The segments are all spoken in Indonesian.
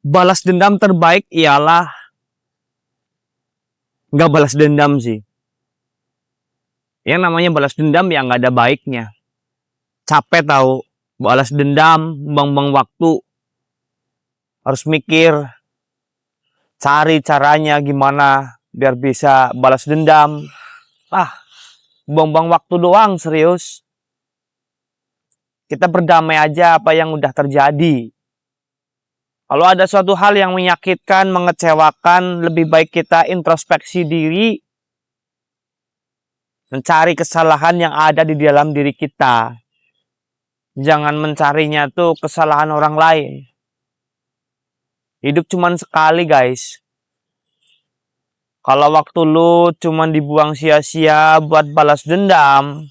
Balas dendam terbaik ialah nggak balas dendam sih. Yang namanya balas dendam ya nggak ada baiknya. Capek tahu balas dendam, buang-buang waktu. Harus mikir, cari caranya gimana biar bisa balas dendam. Buang-buang waktu doang, serius. Kita berdamai aja apa yang udah terjadi. Kalau ada suatu hal yang menyakitkan, mengecewakan, lebih baik kita introspeksi diri, mencari kesalahan yang ada di dalam diri kita. Jangan mencarinya tuh kesalahan orang lain. Hidup cuman sekali, guys. Kalau waktu lu cuman dibuang sia-sia buat balas dendam,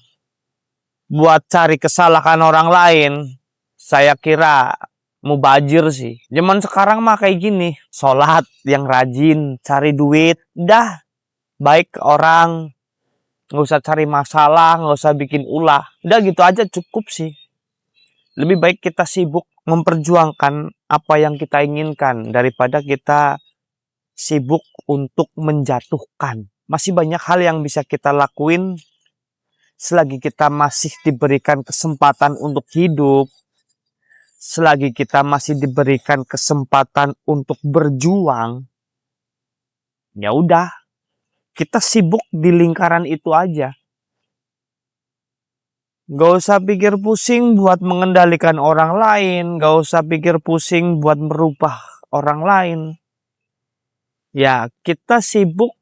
buat cari kesalahan orang lain, saya kira mubazir sih. Zaman sekarang mah kayak gini, sholat yang rajin, cari duit, dah baik ke orang, nggak usah cari masalah, nggak usah bikin ulah, udah gitu aja cukup sih. Lebih baik kita sibuk memperjuangkan apa yang kita inginkan daripada kita sibuk untuk menjatuhkan. Masih banyak hal yang bisa kita lakuin selagi kita masih diberikan kesempatan untuk hidup, selagi kita masih diberikan kesempatan untuk berjuang. Ya udah, kita sibuk di lingkaran itu aja. Gak usah pikir pusing buat mengendalikan orang lain, gak usah pikir pusing buat merubah orang lain. Ya, kita sibuk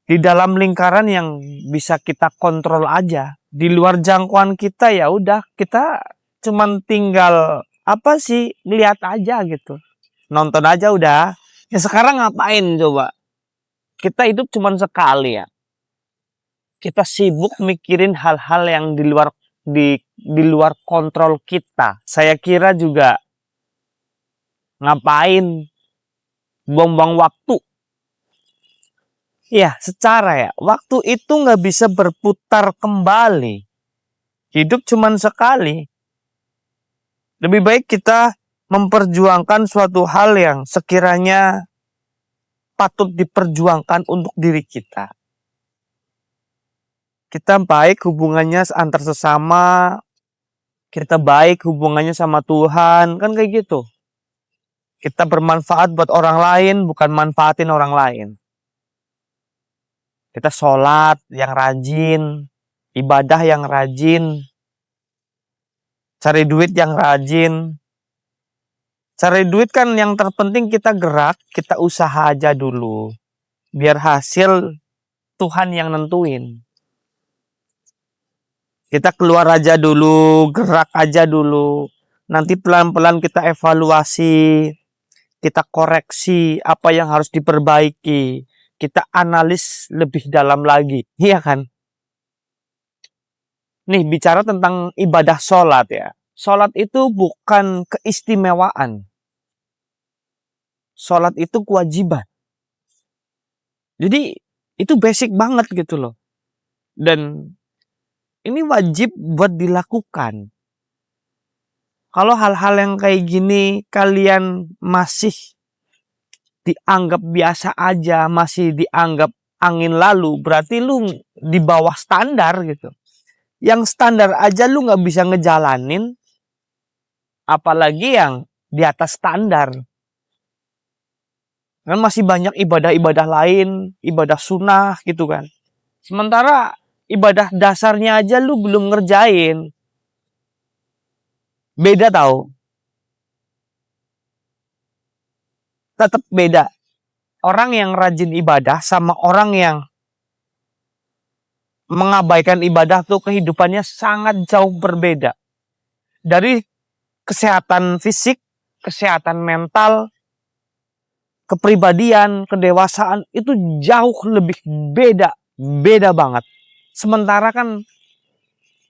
di dalam lingkaran yang bisa kita kontrol aja. Di luar jangkauan kita ya udah, kita cuman tinggal apa sih, lihat aja gitu. Nonton aja udah. Ya sekarang ngapain coba? Kita hidup cuman sekali ya. Kita sibuk mikirin hal-hal yang di luar kontrol kita. Saya kira juga ngapain buang-buang waktu. Ya, secara ya, waktu itu nggak bisa berputar kembali. Hidup cuman sekali. Lebih baik kita memperjuangkan suatu hal yang sekiranya patut diperjuangkan untuk diri kita. Kita baik hubungannya antar sesama, kita baik hubungannya sama Tuhan, kan kayak gitu. Kita bermanfaat buat orang lain, bukan manfaatin orang lain. Kita sholat yang rajin, ibadah yang rajin, cari duit yang rajin. Cari duit kan yang terpenting kita gerak, kita usaha aja dulu. Biar hasil Tuhan yang nentuin. Kita keluar aja dulu, gerak aja dulu. Nanti pelan-pelan kita evaluasi, kita koreksi apa yang harus diperbaiki. Kita analis lebih dalam lagi. Iya kan? Nih, bicara tentang ibadah sholat ya. Sholat itu bukan keistimewaan. Sholat itu kewajiban. Jadi, itu basic banget gitu loh. Dan ini wajib buat dilakukan. Kalau hal-hal yang kayak gini kalian masih dianggap biasa aja, masih dianggap angin lalu, berarti lu di bawah standar gitu. Yang standar aja lu gak bisa ngejalanin, apalagi yang di atas standar. Kan masih banyak ibadah-ibadah lain, ibadah sunnah gitu kan. Sementara ibadah dasarnya aja lu belum ngerjain. Beda tau. Tetap beda. Orang yang rajin ibadah sama orang yang mengabaikan ibadah tuh kehidupannya sangat jauh berbeda. Dari kesehatan fisik, kesehatan mental, kepribadian, kedewasaan itu jauh lebih beda. Beda banget. Sementara kan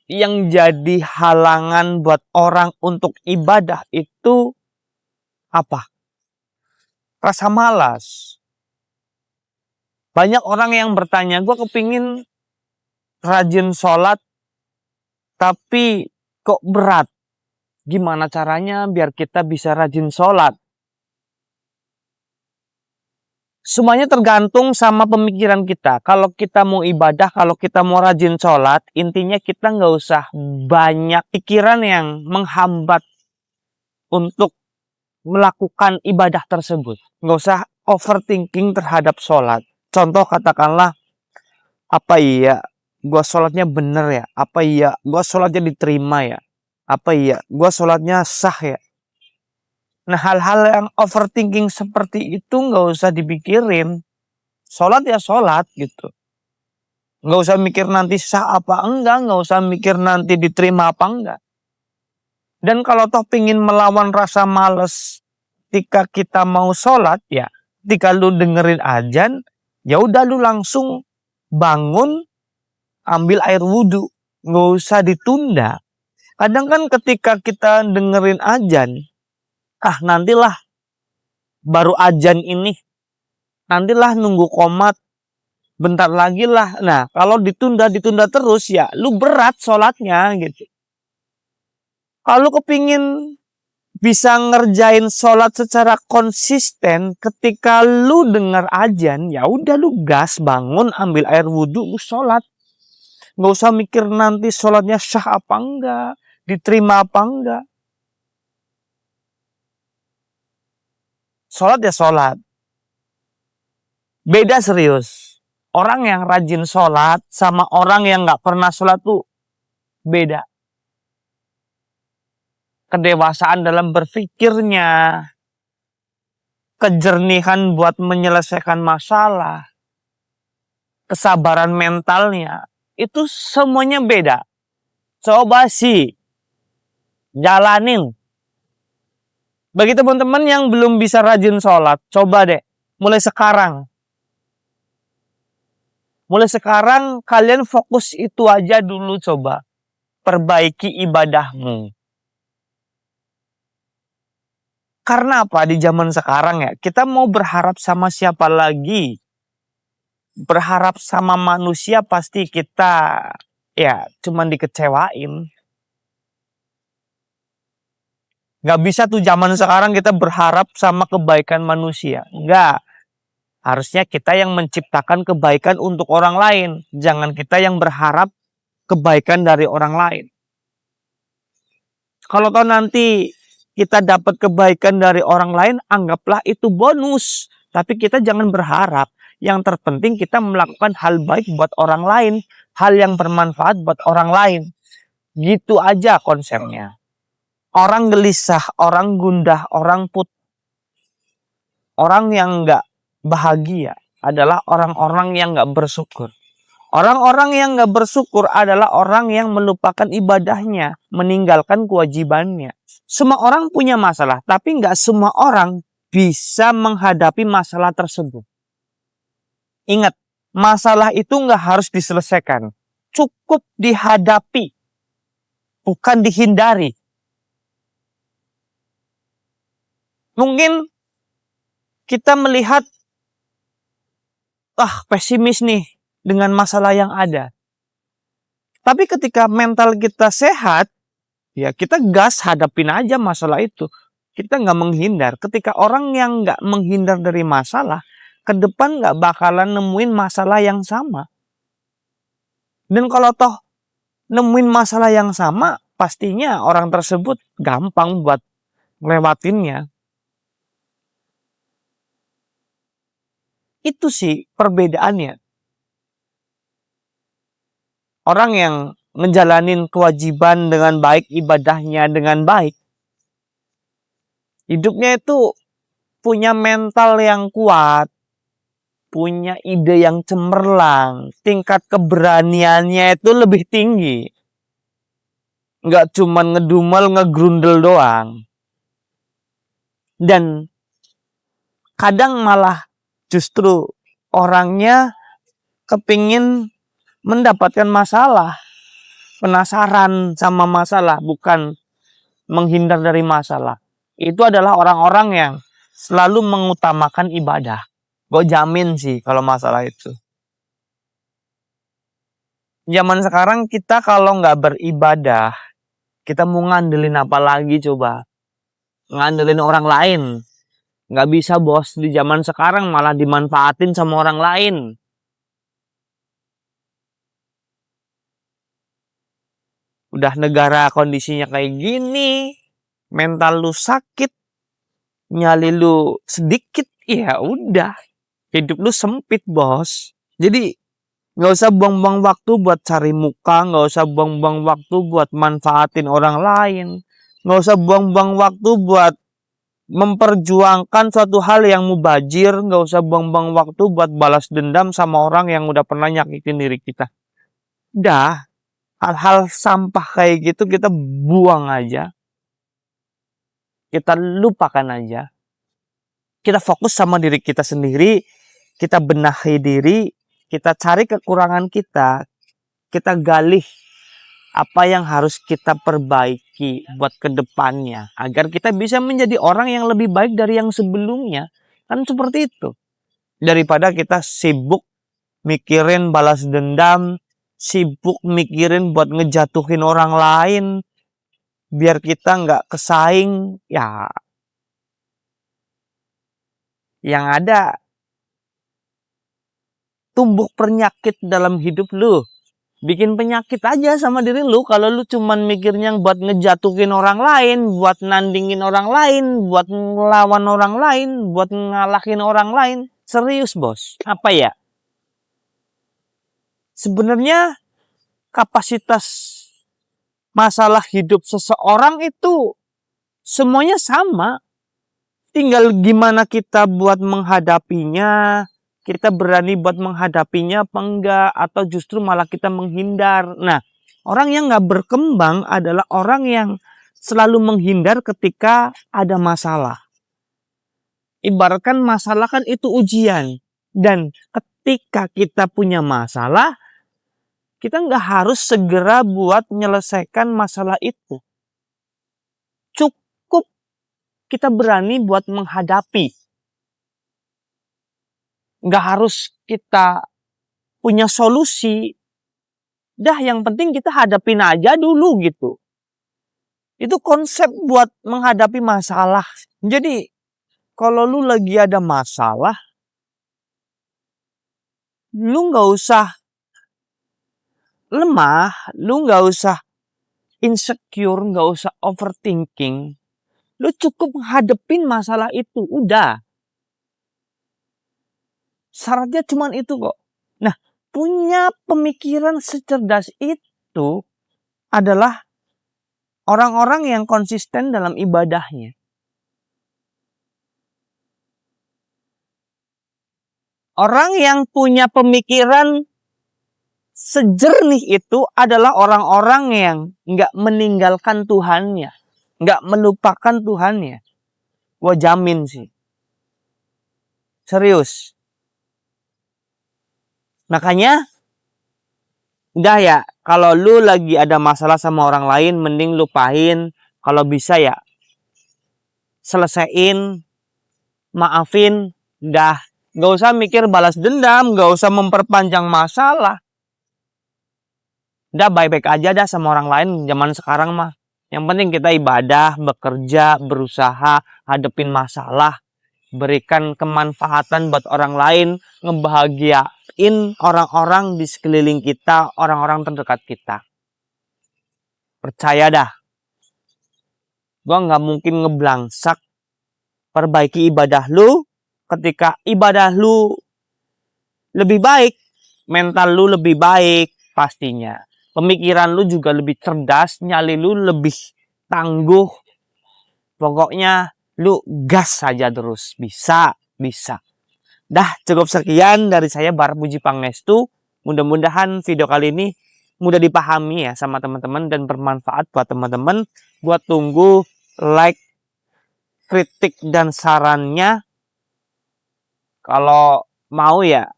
yang jadi halangan buat orang untuk ibadah itu apa? Rasa malas. Banyak orang yang bertanya, gue kepingin rajin sholat, tapi kok berat. Gimana caranya biar kita bisa rajin sholat? Semuanya tergantung sama pemikiran kita. Kalau kita mau ibadah, kalau kita mau rajin sholat, intinya kita nggak usah banyak pikiran yang menghambat untuk melakukan ibadah tersebut. Nggak usah overthinking terhadap sholat. Contoh katakanlah, apa iya gua sholatnya bener ya? Apa iya gua sholatnya diterima ya? Apa iya gua sholatnya sah ya? Nah, hal-hal yang overthinking seperti itu nggak usah dipikirin. Sholat ya sholat gitu. Nggak usah mikir nanti sah apa enggak, nggak usah mikir nanti diterima apa enggak. Dan kalau toh pingin melawan rasa males ketika kita mau sholat, ya ketika lu dengerin azan, ya udah lu langsung bangun, ambil air wudhu. Nggak usah ditunda. Kadang kan ketika kita dengerin azan, nantilah baru azan ini, nantilah nunggu qomat, bentar lagi lah. Nah, kalau ditunda terus ya lu berat sholatnya gitu. Kalau kepingin bisa ngerjain sholat secara konsisten, ketika lu dengar azan, ya udah lu gas, bangun, ambil air wudhu, lu sholat. Nggak usah mikir nanti sholatnya sah apa enggak, diterima apa enggak. Sholat ya sholat. Beda serius. Orang yang rajin sholat sama orang yang nggak pernah sholat tuh beda. Kedewasaan dalam berpikirnya, kejernihan buat menyelesaikan masalah, kesabaran mentalnya, itu semuanya beda. Coba sih jalanin. Bagi teman-teman yang belum bisa rajin sholat, coba deh mulai sekarang. Mulai sekarang kalian fokus itu aja dulu, coba perbaiki ibadahmu. Karena apa? Di zaman sekarang ya, kita mau berharap sama siapa lagi? Berharap sama manusia pasti kita ya cuman dikecewain. Gak bisa tuh zaman sekarang kita berharap sama kebaikan manusia. Enggak. Harusnya kita yang menciptakan kebaikan untuk orang lain. Jangan kita yang berharap kebaikan dari orang lain. Kalau tahu nanti kita dapat kebaikan dari orang lain, anggaplah itu bonus. Tapi kita jangan berharap. Yang terpenting kita melakukan hal baik buat orang lain. Hal yang bermanfaat buat orang lain. Gitu aja konsepnya. Orang gelisah, orang gundah, orang orang yang nggak bahagia adalah orang-orang yang nggak bersyukur. Orang-orang yang nggak bersyukur adalah orang yang melupakan ibadahnya, meninggalkan kewajibannya. Semua orang punya masalah, tapi nggak semua orang bisa menghadapi masalah tersebut. Ingat, masalah itu nggak harus diselesaikan. Cukup dihadapi, bukan dihindari. Mungkin kita melihat, pesimis nih dengan masalah yang ada. Tapi ketika mental kita sehat, ya kita gas hadapin aja masalah itu. Kita nggak menghindar. Ketika orang yang nggak menghindar dari masalah, ke depan nggak bakalan nemuin masalah yang sama. Dan kalau toh nemuin masalah yang sama, pastinya orang tersebut gampang buat ngelewatinnya. Itu sih perbedaannya. Orang yang menjalanin kewajiban dengan baik, ibadahnya dengan baik, hidupnya itu punya mental yang kuat, punya ide yang cemerlang, tingkat keberaniannya itu lebih tinggi. Nggak cuma ngedumel, ngegrundel doang. Dan kadang malah justru orangnya kepingin mendapatkan masalah, penasaran sama masalah, bukan menghindar dari masalah. Itu adalah orang-orang yang selalu mengutamakan ibadah. Gue jamin sih kalau masalah itu. Zaman sekarang kita kalau nggak beribadah, kita mau ngandelin apa lagi coba? Ngandelin orang lain. Nggak bisa bos, di zaman sekarang malah dimanfaatin sama orang lain. Udah negara kondisinya kayak gini, mental lu sakit, nyali lu sedikit, ya udah. Hidup lu sempit bos. Jadi nggak usah buang-buang waktu buat cari muka, nggak usah buang-buang waktu buat manfaatin orang lain, nggak usah buang-buang waktu buat memperjuangkan suatu hal yang mubazir, nggak usah buang-buang waktu buat balas dendam sama orang yang udah pernah nyakitin diri kita. Dah, hal-hal sampah kayak gitu kita buang aja, kita lupakan aja, kita fokus sama diri kita sendiri, kita benahi diri, kita cari kekurangan kita galih apa yang harus kita perbaiki buat kedepannya. Agar kita bisa menjadi orang yang lebih baik dari yang sebelumnya. Kan seperti itu. Daripada kita sibuk mikirin balas dendam, sibuk mikirin buat ngejatuhin orang lain, biar kita nggak kesaing, ya yang ada tumbuh penyakit dalam hidup lu. Bikin penyakit aja sama diri lu kalau lu cuman mikirnya buat ngejatuhin orang lain, buat nandingin orang lain, buat ngelawan orang lain, buat ngalahin orang lain. Serius bos, apa ya? Sebenarnya kapasitas masalah hidup seseorang itu semuanya sama. Tinggal gimana kita buat menghadapinya, kita berani buat menghadapinya apa enggak, atau justru malah kita menghindar. Nah, orang yang nggak berkembang adalah orang yang selalu menghindar ketika ada masalah. Ibaratkan masalah kan itu ujian. Dan ketika kita punya masalah, kita nggak harus segera buat menyelesaikan masalah itu. Cukup kita berani buat menghadapi. Nggak harus kita punya solusi. Dah yang penting kita hadapin aja dulu gitu. Itu konsep buat menghadapi masalah. Jadi kalau lu lagi ada masalah, lu nggak usah lemah, lu nggak usah insecure, nggak usah overthinking. Lu cukup menghadapin masalah itu, udah. Syaratnya cuma itu kok. Nah, punya pemikiran secerdas itu adalah orang-orang yang konsisten dalam ibadahnya. Orang yang punya pemikiran sejernih itu adalah orang-orang yang nggak meninggalkan Tuhannya, nggak melupakan Tuhannya. Gua jamin sih. Serius. Makanya, udah ya, kalau lu lagi ada masalah sama orang lain, mending lupain. Kalau bisa ya, selesaiin, maafin, dah. Gak usah mikir balas dendam, gak usah memperpanjang masalah. Udah baik-baik aja dah sama orang lain zaman sekarang mah. Yang penting kita ibadah, bekerja, berusaha, hadepin masalah. Berikan kemanfaatan buat orang lain, ngebahagiain orang-orang di sekeliling kita, orang-orang terdekat kita. Percaya dah, gua nggak mungkin ngeblangsak. Perbaiki ibadah lu, ketika ibadah lu lebih baik, mental lu lebih baik pastinya. Pemikiran lu juga lebih cerdas, nyali lu lebih tangguh. Pokoknya lu gas saja terus. Bisa. Dah cukup sekian dari saya Barat Puji Pangestu. Mudah-mudahan video kali ini mudah dipahami ya sama teman-teman dan bermanfaat buat teman-teman. Gua tunggu like, kritik dan sarannya. Kalau mau ya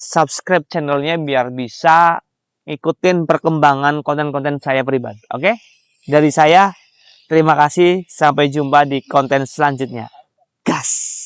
subscribe channelnya biar bisa ikutin perkembangan konten-konten saya pribadi. Oke? Dari saya terima kasih, sampai jumpa di konten selanjutnya. Gas!